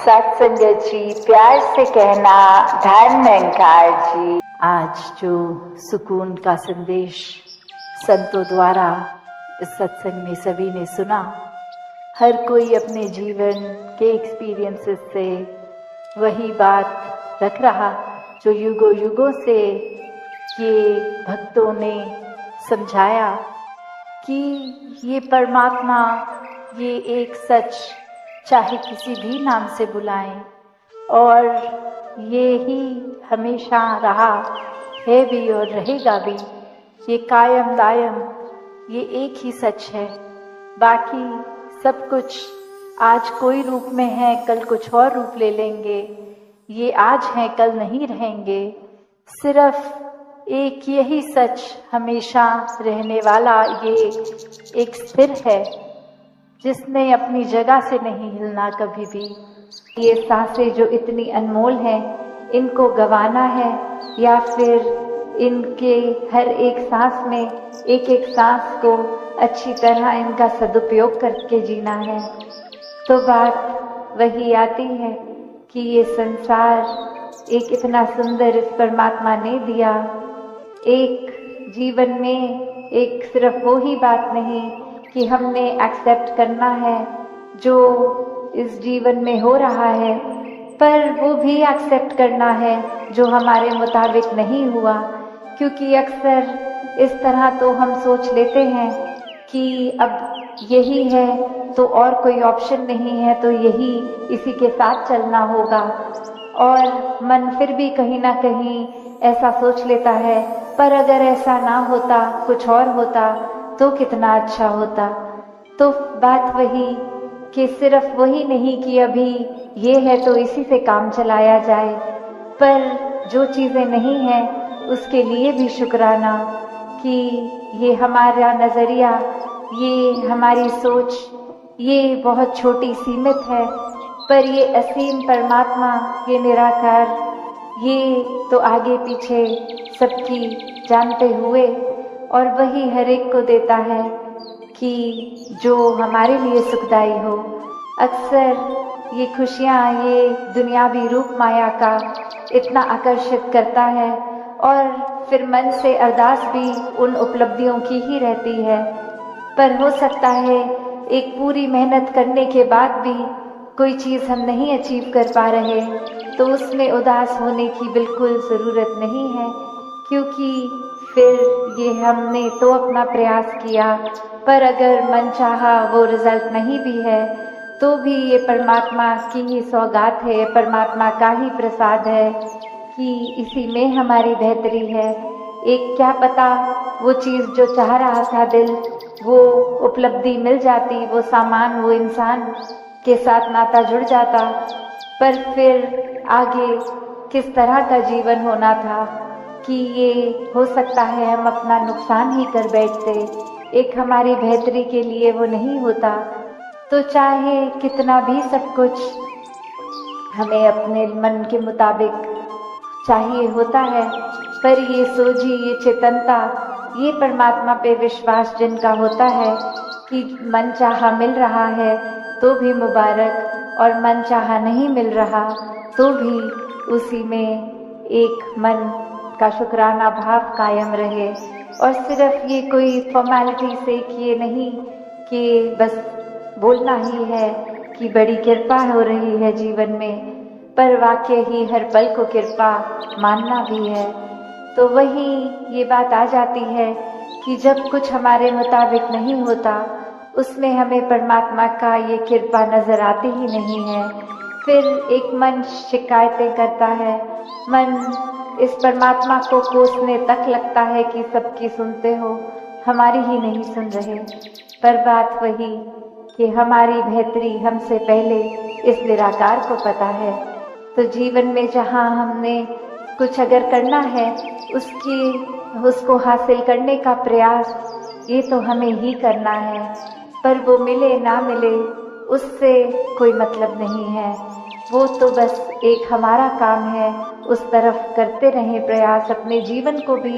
सत्संगत जी, प्यार से कहना धर्म निरंकार जी। आज जो सुकून का संदेश संतों द्वारा इस सत्संग में सभी ने सुना, हर कोई अपने जीवन के एक्सपीरियंसेस से वही बात रख रहा जो युगों युगों से ये भक्तों ने समझाया कि ये परमात्मा, ये एक सच चाहे किसी भी नाम से बुलाएं, और ये ही हमेशा रहा है भी और रहेगा भी। ये कायम दायम, ये एक ही सच है। बाकी सब कुछ आज कोई रूप में है, कल कुछ और रूप ले लेंगे। ये आज हैं, कल नहीं रहेंगे। सिर्फ एक यही सच हमेशा रहने वाला, ये एक स्थिर है जिसने अपनी जगह से नहीं हिलना कभी भी। ये सांसें जो इतनी अनमोल हैं, इनको गंवाना है या फिर इनके हर एक सांस में एक एक सांस को अच्छी तरह इनका सदुपयोग करके जीना है। तो बात वही आती है कि ये संसार एक इतना सुंदर इस परमात्मा ने दिया। एक जीवन में एक सिर्फ वो ही बात नहीं कि हमने एक्सेप्ट करना है जो इस जीवन में हो रहा है, पर वो भी एक्सेप्ट करना है जो हमारे मुताबिक नहीं हुआ। क्योंकि अक्सर इस तरह तो हम सोच लेते हैं कि अब यही है तो और कोई ऑप्शन नहीं है, तो यही इसी के साथ चलना होगा। और मन फिर भी कहीं ना कहीं ऐसा सोच लेता है, पर अगर ऐसा ना होता, कुछ और होता तो कितना अच्छा होता। तो बात वही कि सिर्फ वही नहीं कि अभी ये है तो इसी से काम चलाया जाए, पर जो चीज़ें नहीं हैं उसके लिए भी शुक्राना कि ये हमारा नज़रिया, ये हमारी सोच, ये बहुत छोटी सीमित है, पर ये असीम परमात्मा, ये निराकार, ये तो आगे पीछे सबकी जानते हुए और वही हर एक को देता है कि जो हमारे लिए सुखदाई हो। अक्सर ये खुशियाँ, ये दुनियावी रूप माया का इतना आकर्षित करता है और फिर मन से अरदास भी उन उपलब्धियों की ही रहती है। पर हो सकता है एक पूरी मेहनत करने के बाद भी कोई चीज़ हम नहीं अचीव कर पा रहे, तो उसमें उदास होने की बिल्कुल ज़रूरत नहीं है। क्योंकि फिर ये हमने तो अपना प्रयास किया, पर अगर मन चाहा वो रिजल्ट नहीं भी है तो भी ये परमात्मा की ही सौगात है, परमात्मा का ही प्रसाद है कि इसी में हमारी बेहतरी है। एक क्या पता वो चीज़ जो चाह रहा था दिल, वो उपलब्धि मिल जाती, वो सामान, वो इंसान के साथ नाता जुड़ जाता, पर फिर आगे किस तरह का जीवन होना था कि ये हो सकता है हम अपना नुकसान ही कर बैठते, एक हमारी बेहतरी के लिए वो नहीं होता। तो चाहे कितना भी सब कुछ हमें अपने मन के मुताबिक चाहिए होता है, पर ये सोझी, ये चेतनता, ये परमात्मा पे विश्वास जिनका होता है कि मन चाहा मिल रहा है तो भी मुबारक, और मन चाहा नहीं मिल रहा तो भी उसी में एक मन का शुक्राना भाव कायम रहे। और सिर्फ ये कोई फॉर्मेलिटी से किए नहीं कि बस बोलना ही है कि बड़ी कृपा हो रही है जीवन में, पर वाकई ही हर पल को कृपा मानना भी है। तो वही ये बात आ जाती है कि जब कुछ हमारे मुताबिक नहीं होता, उसमें हमें परमात्मा का ये कृपा नजर आती ही नहीं है। फिर एक मन शिकायतें करता है, मन इस परमात्मा को कोसने तक लगता है कि सबकी सुनते हो, हमारी ही नहीं सुन रहे। पर बात वही कि हमारी बेहतरी हमसे पहले इस निराकार को पता है। तो जीवन में जहाँ हमने कुछ अगर करना है, उसको हासिल करने का प्रयास ये तो हमें ही करना है, पर वो मिले ना मिले उससे कोई मतलब नहीं है। वो तो बस एक हमारा काम है, उस तरफ करते रहें प्रयास, अपने जीवन को भी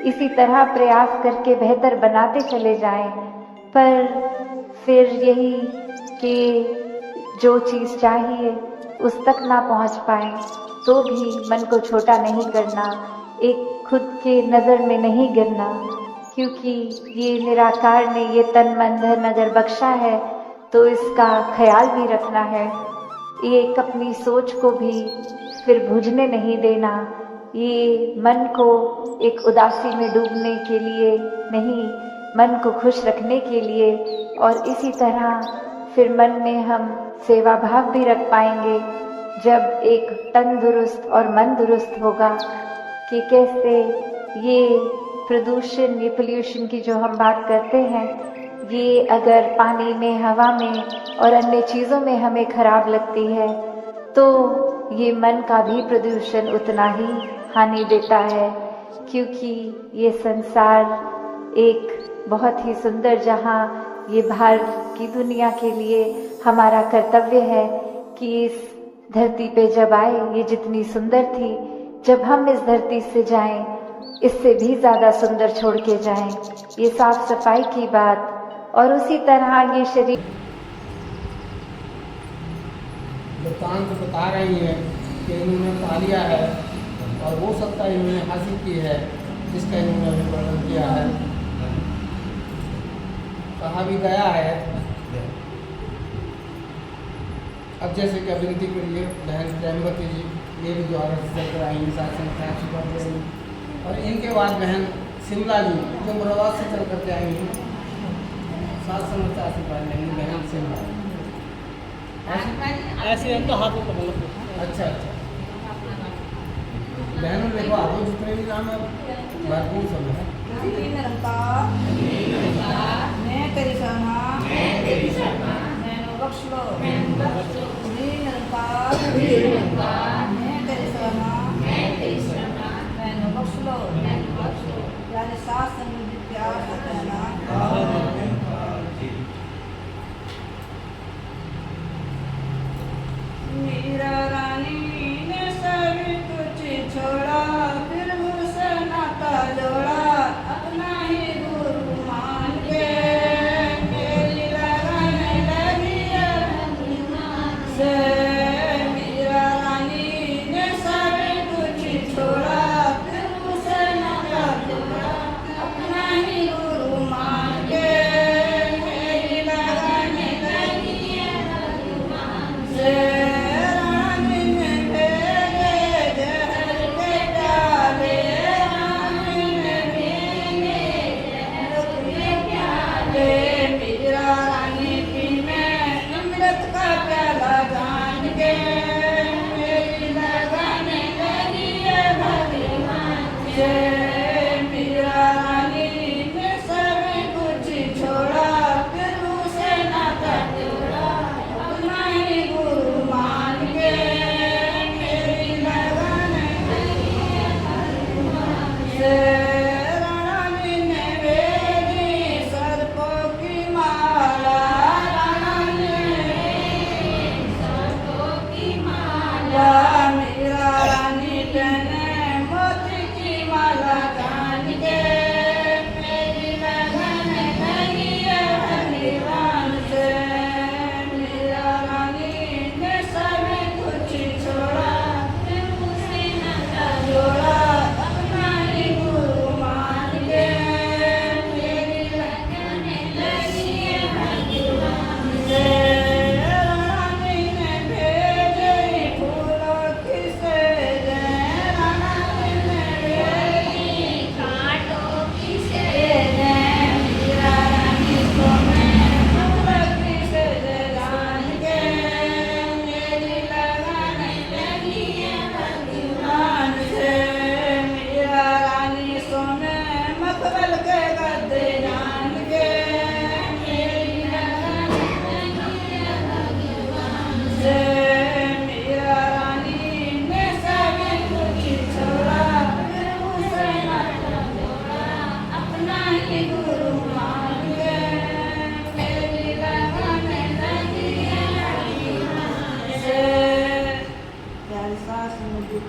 इसी तरह प्रयास करके बेहतर बनाते चले जाएं। पर फिर यही कि जो चीज़ चाहिए उस तक ना पहुंच पाए तो भी मन को छोटा नहीं करना, एक खुद के नज़र में नहीं गिरना, क्योंकि ये निराकार ने ये तन मन धन अगर बख्शा है तो इसका ख्याल भी रखना है। एक अपनी सोच को भी फिर बुझने नहीं देना, ये मन को एक उदासी में डूबने के लिए नहीं, मन को खुश रखने के लिए। और इसी तरह फिर मन में हम सेवा भाव भी रख पाएंगे जब एक तन दुरुस्त और मन दुरुस्त होगा, कि कैसे ये प्रदूषण, ये पोल्यूशन की जो हम बात करते हैं, ये अगर पानी में, हवा में और अन्य चीज़ों में हमें खराब लगती है तो ये मन का भी प्रदूषण उतना ही हानि देता है। क्योंकि ये संसार एक बहुत ही सुंदर, जहाँ ये बाहर की दुनिया के लिए हमारा कर्तव्य है कि इस धरती पे जब आए, ये जितनी सुंदर थी, जब हम इस धरती से जाएं इससे भी ज़्यादा सुंदर छोड़ के जाएं। ये साफ सफाई की बात, और उसी तरह ये शरीर वृत्तांत बता रही है कि इन्होंने पा लिया है और वो सत्ता इन्होंने हासिल की है जिसका इन्होंने अभी वर्णन किया है। कहा भी गया है, अब जैसे कि विनती के लिए बहन प्रेमवती जी ये भी द्वारा से चल कर आएंगी, साथ संख्या और इनके बाद बहन शिमला जी जो मुरादाबाद से चल करके आएंगी, 750 आशीर्वाद लेंगी बहन शिमला। ऐसे तो हाथों को मतलब अच्छा अच्छा बहनों देखो आपको जितने भी नाम है भरपूर सब है। मैं तेरी शरणा मैंने बख्श लो, निरंकार मैं तेरी शरणा मैंने बख्श लो, यानी सास संग प्यार से कहना। मीरा रानी ने सब कुछ छोड़ा, फिर मुझसे नाता जोड़ा, अपना ही गुरु मान के मेरी लगाने लगी से। मीरा रानी ने सब कुछ छोड़ा, फिर मुझसे नाता जोड़ा, अपना ही गुरु मान के मेरी लगाने लगी से।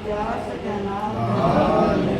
प्यार से कहना।